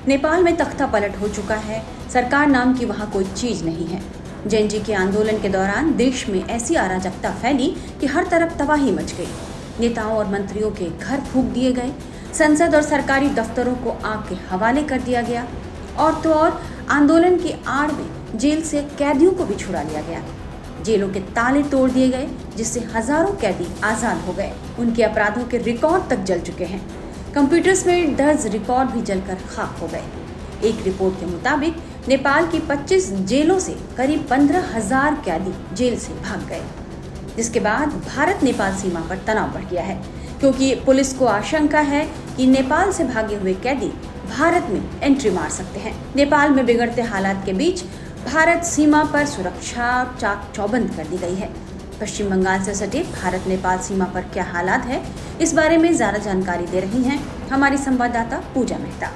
नेपाल में तख्ता पलट हो चुका है। सरकार नाम की वहाँ कोई चीज नहीं है। जेएनजी के आंदोलन के दौरान देश में ऐसी अराजकता फैली कि हर तरफ तबाही मच गई। नेताओं और मंत्रियों के घर फूंक दिए गए, संसद और सरकारी दफ्तरों को आग के हवाले कर दिया गया और तो और आंदोलन की आड़ में जेल से कैदियों को भी छुड़ा लिया गया। जेलों के ताले तोड़ दिए गए, जिससे हजारों कैदी आजाद हो गए। उनके अपराधों के रिकॉर्ड तक जल चुके हैं। कंप्यूटर्स में दर्ज रिकॉर्ड भी जलकर खाक हो गए। एक रिपोर्ट के मुताबिक नेपाल की 25 जेलों से करीब 15,000 कैदी जेल से भाग गए, जिसके बाद भारत नेपाल सीमा पर तनाव बढ़ गया है, क्योंकि पुलिस को आशंका है कि नेपाल से भागे हुए कैदी भारत में एंट्री मार सकते हैं। नेपाल में बिगड़ते हालात के बीच भारत सीमा पर सुरक्षा चाक चौबंद कर दी गई है। पश्चिम बंगाल से सटे भारत नेपाल सीमा पर क्या हालात है, इस बारे में ज्यादा जानकारी दे रही हैं हमारी संवाददाता पूजा मेहता।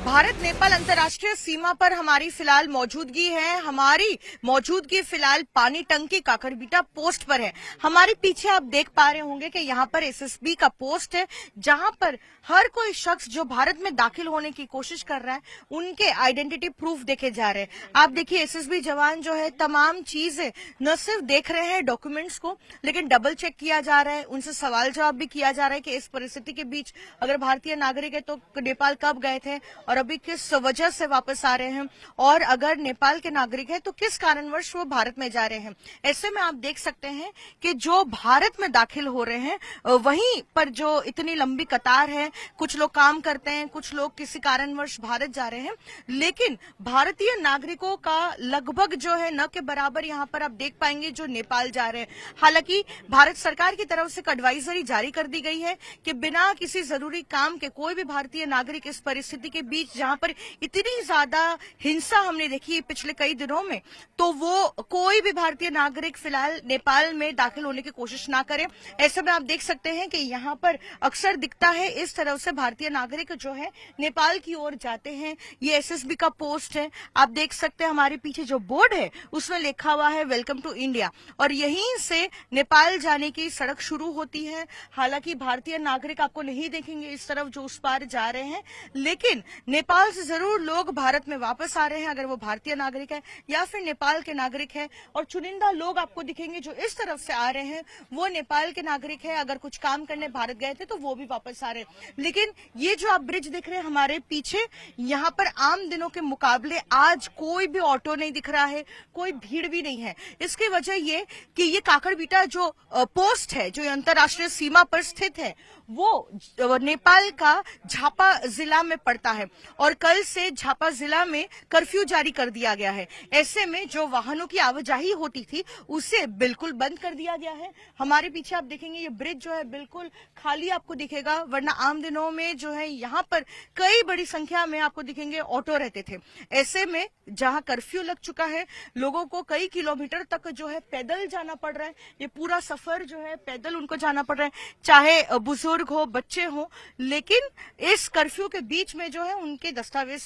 भारत नेपाल अंतर्राष्ट्रीय सीमा पर हमारी फिलहाल मौजूदगी है। हमारी मौजूदगी फिलहाल पानी टंकी काकरबिटा पोस्ट पर है। हमारे पीछे आप देख पा रहे होंगे कि यहाँ पर एसएसबी का पोस्ट है, जहाँ पर हर कोई शख्स जो भारत में दाखिल होने की कोशिश कर रहा है उनके आइडेंटिटी प्रूफ देखे जा रहे हैं। आप देखिए एसएसबी जवान जो है तमाम चीजें न सिर्फ देख रहे हैं डॉक्यूमेंट्स को, लेकिन डबल चेक किया जा रहा है। उनसे सवाल जवाब भी किया जा रहा है कि इस परिस्थिति के बीच अगर भारतीय नागरिक है तो नेपाल कब गए थे और अभी किस वजह से वापस आ रहे हैं, और अगर नेपाल के नागरिक है तो किस कारणवश वो भारत में जा रहे हैं। ऐसे में आप देख सकते हैं कि जो भारत में दाखिल हो रहे हैं वहीं पर जो इतनी लंबी कतार है, कुछ लोग काम करते हैं, कुछ लोग किसी कारणवश भारत जा रहे हैं, लेकिन भारतीय नागरिकों का लगभग जो है न के बराबर यहाँ पर आप देख पाएंगे जो नेपाल जा रहे हैं। हालांकि भारत सरकार की तरफ से एक एडवाइजरी जारी कर दी गई है कि बिना किसी जरूरी काम के कोई भी भारतीय नागरिक इस परिस्थिति के बीच जहां पर इतनी ज्यादा हिंसा हमने देखी पिछले कई दिनों में, तो वो कोई भी भारतीय नागरिक फिलहाल नेपाल में दाखिल होने की कोशिश ना करे। ऐसे में आप देख सकते हैं कि यहाँ पर अक्सर दिखता है इस तरह से भारतीय नागरिक जो है नेपाल की ओर जाते हैं। ये एसएसबी का पोस्ट है। आप देख सकते हैं हमारे पीछे जो बोर्ड है उसमें लिखा हुआ है वेलकम टू इंडिया, और यहीं से नेपाल जाने की सड़क शुरू होती है। हालांकि भारतीय नागरिक आपको नहीं देखेंगे इस तरफ जो उस पार जा रहे हैं, लेकिन नेपाल से जरूर लोग भारत में वापस आ रहे हैं, अगर वो भारतीय नागरिक है या फिर नेपाल के नागरिक है। और चुनिंदा लोग आपको दिखेंगे जो इस तरफ से आ रहे हैं वो नेपाल के नागरिक है, अगर कुछ काम करने भारत गए थे तो वो भी वापस आ रहे हैं। लेकिन ये जो आप ब्रिज दिख रहे हैं हमारे पीछे, यहाँ पर आम दिनों के मुकाबले आज कोई भी ऑटो नहीं दिख रहा है, कोई भीड़ भी नहीं है। इसकी वजह ये कि ये काकरबिटा जो पोस्ट है जो अंतर्राष्ट्रीय सीमा पर स्थित है वो नेपाल का झापा जिला में पड़ता है, और कल से झापा जिला में कर्फ्यू जारी कर दिया गया है। ऐसे में जो वाहनों की आवाजाही होती थी उसे बिल्कुल बंद कर दिया गया है। हमारे पीछे आप देखेंगे ये ब्रिज जो है बिल्कुल खाली आपको दिखेगा, वरना आम दिनों में जो है यहाँ पर कई बड़ी संख्या में आपको दिखेंगे ऑटो रहते थे। ऐसे में जहाँ कर्फ्यू लग चुका है, लोगों को कई किलोमीटर तक जो है पैदल जाना पड़ रहा है। ये पूरा सफर जो है पैदल उनको जाना पड़ रहा है, चाहे बुजुर्ग हो, बच्चे हो। लेकिन इस कर्फ्यू के बीच में जो है उनके दस्तावेज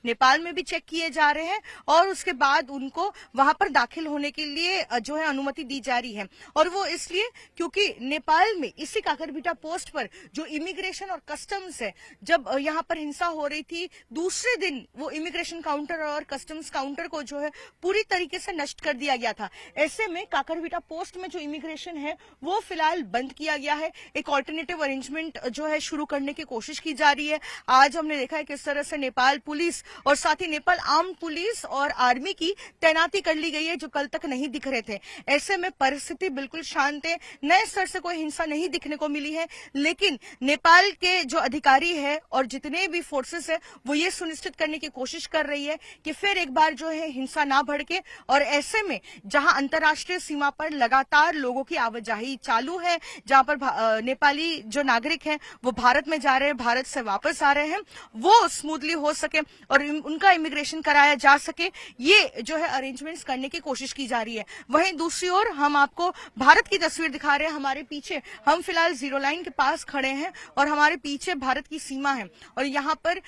नेपाल में भी चेक किए जा रहे हैं, और उसके बाद उनको वहां पर दाखिल होने के लिए जो है अनुमति दी जा रही है। और वो इसलिए क्योंकि नेपाल में इसी काकरबिटा पोस्ट पर जो इमिग्रेशन और कस्टम्स है, जब यहाँ पर हिंसा हो रही थी दूसरे दिन वो इमिग्रेशन काउंटर और कस्टम्स काउंटर को जो है पूरी तरीके से नष्ट कर दिया गया था। ऐसे में काकरबिटा पोस्ट में जो इमिग्रेशन है वो फिलहाल बंद किया गया है। एक ऑल्टरनेटिव अरेंजमेंट जो है शुरू करने की कोशिश की जा रही है। आज हमने देखा है किस तरह से नेपाल पुलिस और साथ ही नेपाल आर्म पुलिस और आर्मी की तैनाती कर ली गई है, जो कल तक नहीं दिख रहे थे। ऐसे में परिस्थिति बिल्कुल शांत है, नए स्तर से कोई हिंसा नहीं दिखने को मिली है। लेकिन नेपाल के जो अधिकारी है और जितने भी फोर्सेस है वो ये सुनिश्चित करने की कोशिश कर रही है कि फिर एक बार जो है हिंसा ना भड़के। और ऐसे में जहां अंतर्राष्ट्रीय सीमा पर लगातार लोगों की आवाजाही चालू है, जहां पर नेपाली जो नागरिक हैं वो भारत में जा रहे हैं, भारत से वापस आ रहे हैं, वो स्मूथली हो सके और उनका इमिग्रेशन कराया जा सके, ये जो है अरेंजमेंट्स करने की कोशिश की जा रही है। वहीं दूसरी ओर हम आपको भारत की तस्वीर दिखा रहे हैं। हमारे पीछे हम फिलहाल जीरो लाइन के पास खड़े हैं और हमारे पीछे भारत की सीमा है, और यहाँ पर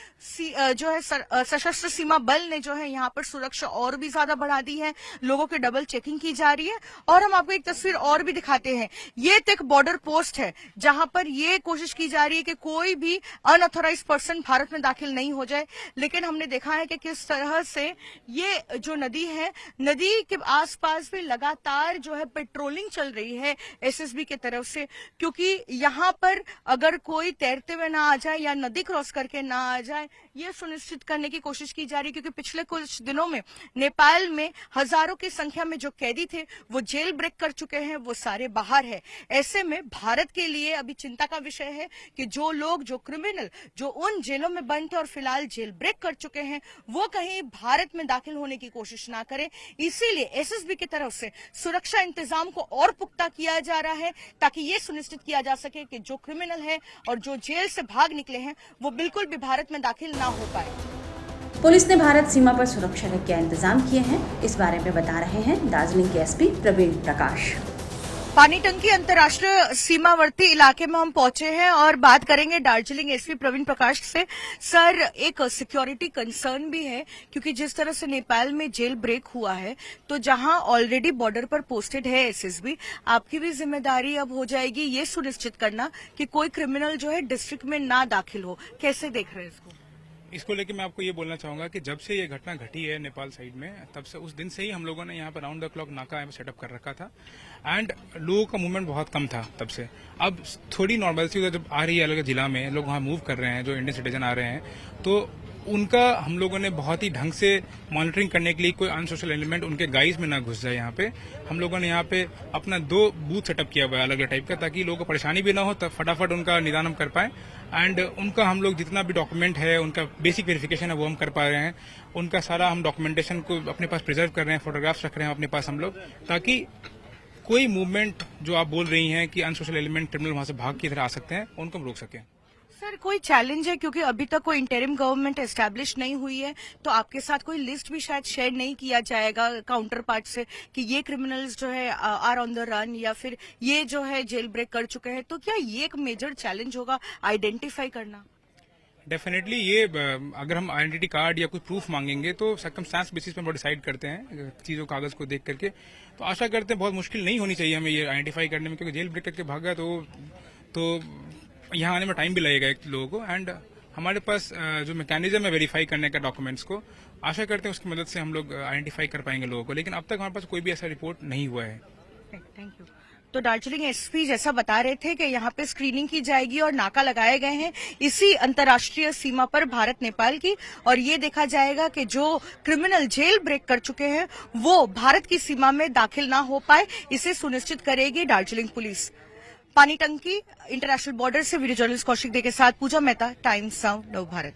जो है सशस्त्र सीमा बल ने जो है यहाँ पर सुरक्षा और भी ज्यादा बढ़ा दी है। लोगों की डबल चेकिंग की जा रही है। और हम आपको एक तस्वीर और भी दिखाते हैं। ये एक बॉर्डर पोस्ट है जहां पर ये कोशिश की जा रही है कि कोई भी अनऑथोराइज्ड पर्सन भारत में दाखिल नहीं नहीं हो जाए, लेकिन हमने देखा है कि किस तरह से ये जो नदी है, नदी के आसपास भी लगातार जो है पेट्रोलिंग चल रही है एसएसबी की तरफ से, क्योंकि यहाँ पर अगर कोई तैरते हुए ना आ जाए या नदी क्रॉस करके ना आ जाए, ये सुनिश्चित करने की कोशिश की जा रही है। क्योंकि पिछले कुछ दिनों में नेपाल में हजारों की संख्या में जो कैदी थे वो जेल ब्रेक कर चुके हैं, वो सारे बाहर है। ऐसे में भारत के लिए अभी चिंता का विषय है कि जो लोग, जो क्रिमिनल जो उन जेलों में बंद थे और फिलहाल जेल ब्रेक कर चुके हैं, वो कहीं भारत में दाखिल होने की कोशिश ना करें। इसीलिए एसएसबी की तरफ से सुरक्षा इंतजाम को और पुख्ता किया जा रहा है, ताकि ये सुनिश्चित किया जा सके कि जो क्रिमिनल है और जो जेल से भाग निकले हैं वो बिल्कुल भी भारत में दाखिल ना हो पाए। पुलिस ने भारत सीमा पर सुरक्षा के क्या इंतजाम किए हैं, इस बारे में बता रहे हैं दार्जिलिंग के एसपी प्रवीण प्रकाश। पानी टंकी अंतर्राष्ट्रीय सीमावर्ती इलाके में हम पहुंचे हैं और बात करेंगे दार्जिलिंग एसपी प्रवीण प्रकाश से। सर, एक सिक्योरिटी कंसर्न भी है, क्योंकि जिस तरह से नेपाल में जेल ब्रेक हुआ है, तो जहां ऑलरेडी बॉर्डर पर पोस्टेड है एसएसबी, आपकी भी जिम्मेदारी अब हो जाएगी ये सुनिश्चित करना कि कोई क्रिमिनल जो है डिस्ट्रिक्ट में ना दाखिल हो। कैसे देख रहे हैं इसको लेके मैं आपको ये बोलना चाहूंगा कि जब से ये घटना घटी है नेपाल साइड में, तब से उस दिन से ही हम लोगों ने यहाँ पर राउंड द क्लॉक नाका सेटअप कर रखा था एंड लोगों का मूवमेंट बहुत कम था तब से। अब थोड़ी नॉर्मलसी जब आ रही है अलग जिला में, लोग वहाँ मूव कर रहे हैं, जो इंडियन सिटीजन आ रहे हैं, तो उनका हम लोगों ने बहुत ही ढंग से मॉनिटरिंग करने के लिए कोई अनसोशल एलिमेंट उनके गाइज में ना घुस जाए। यहाँ पे हम लोगों ने यहाँ पे अपना 2 बूथ सेटअप किया हुआ है अलग अलग टाइप का, ताकि लोगों को परेशानी भी ना हो, तब फटाफट उनका निदान हम कर पाए। एंड उनका हम लोग जितना भी डॉक्यूमेंट है, उनका बेसिक वेरिफिकेशन है, वो हम कर पा रहे हैं। उनका सारा हम डॉक्यूमेंटेशन को अपने पास प्रिजर्व कर रहे हैं, फोटोग्राफ्स रख रहे हैं अपने पास हम लोग, ताकि कोई मूवमेंट जो आप बोल रही हैं कि अनसोशल एलिमेंट क्रिमिनल वहां से भाग की तरह आ सकते हैं, उनको हम रोक सकें। सर, कोई चैलेंज है, क्योंकि अभी तक कोई इंटरिम गवर्नमेंट एस्टैब्लिश नहीं हुई है, तो आपके साथ कोई लिस्ट भी शायद शेयर नहीं किया जाएगा काउंटर पार्ट से कि ये क्रिमिनल्स जो है आर ऑन द रन या फिर ये जो है जेल ब्रेक कर चुके हैं, तो क्या ये एक मेजर चैलेंज होगा आइडेंटिफाई करना? डेफिनेटली ये अगर हम आइडेंटिटी कार्ड या कोई प्रूफ मांगेंगे तो सर्कमस्टांस बेसिस पर डिसाइड करते हैं चीजों कागज को देख करके, तो आशा करते हैं बहुत मुश्किल नहीं होनी चाहिए हमें ये आइडेंटिफाई करने में, क्योंकि जेल ब्रेक करके भागा तो यहाँ आने में टाइम भी लगेगा एक लोगों को। एंड हमारे पास जो मैकेनिज्म है वेरीफाई करने का डॉक्यूमेंट्स को, आशा करते हैं उसकी मदद से हम लोग आइडेंटिफाई कर पाएंगे लोगों को, लेकिन अब तक हमारे पास कोई भी ऐसा रिपोर्ट नहीं हुआ है। Thank you. तो दार्जिलिंग एसपी जैसा बता रहे थे कि यहाँ पे स्क्रीनिंग की जाएगी और नाका लगाए गए हैं इसी अंतर्राष्ट्रीय सीमा पर भारत नेपाल की, और ये देखा जाएगा कि जो क्रिमिनल जेल ब्रेक कर चुके हैं वो भारत की सीमा में दाखिल ना हो पाए, इसे सुनिश्चित करेगी दार्जिलिंग पुलिस। पानी टंकी इंटरनेशनल बॉर्डर से वीडियो जर्नलिस्ट कौशिक दे के साथ पूजा मेहता, टाइम्स नाउ नव भारत।